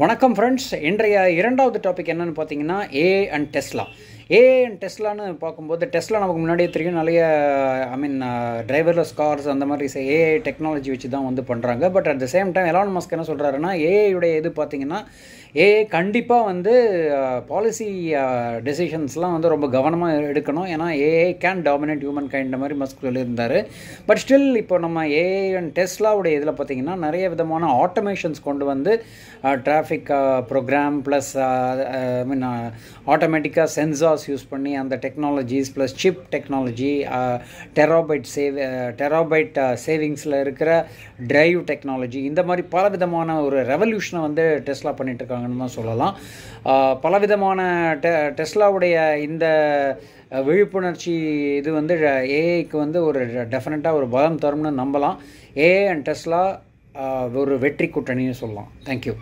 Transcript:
வணக்கம் ஃப்ரெண்ட்ஸ். இன்றைய இரண்டாவது டாபிக் என்னென்னு பார்த்தீங்கன்னா AI and Tesla. AI and டெஸ்லான்னு பார்க்கும்போது டெஸ்லா நமக்கு முன்னாடியே தெரியும். நிறைய டிரைவர்லெஸ் கார்ஸ் அந்த மாதிரி ஏஐ டெக்னாலஜி வச்சு தான் வந்து பண்ணுறாங்க. But at the same time Elon Musk என்ன சொல்கிறாருன்னா, ஏஐயுடைய இது பார்த்தீங்கன்னா ஏஐ கண்டிப்பாக வந்து பாலிசி டெசிஷன்ஸ்லாம் வந்து ரொம்ப கவனமாக எடுக்கணும். ஏன்னா AI can dominate human kind மாதிரி மஸ்க் சொல்லியிருந்தார். பட் ஸ்டில் இப்போ நம்ம ஏஐ அண்ட் டெஸ்லாவுடைய இதில் பார்த்தீங்கன்னா நிறைய விதமான ஆட்டோமேஷன்ஸ் கொண்டு வந்து டிராஃபிக் ப்ரோக்ராம் ப்ளஸ் ஆட்டோமேட்டிக்காக சென்சார்ஸ் யூஸ் பண்ணி அந்த technologies plus chip technology, terabyte சேவிங்ஸில் இருக்கிற டிரைவ் டெக்னாலஜி, இந்த மாதிரி பல விதமான ஒரு ரெவல்யூஷனை வந்து டெஸ்லா பண்ணிகிட்ருக்காங்கன்னு தான் சொல்லலாம். பலவிதமான டெஸ்லாவுடைய இந்த விழிப்புணர்ச்சி இது வந்து ஏஐக்கு வந்து ஒரு டெஃபினட்டாக ஒரு பலம் தரும்னு நம்பலாம். ஏஐ அண்ட் டெஸ்லா ஒரு வெற்றி கூட்டணின்னு சொல்லலாம். தேங்க்யூ.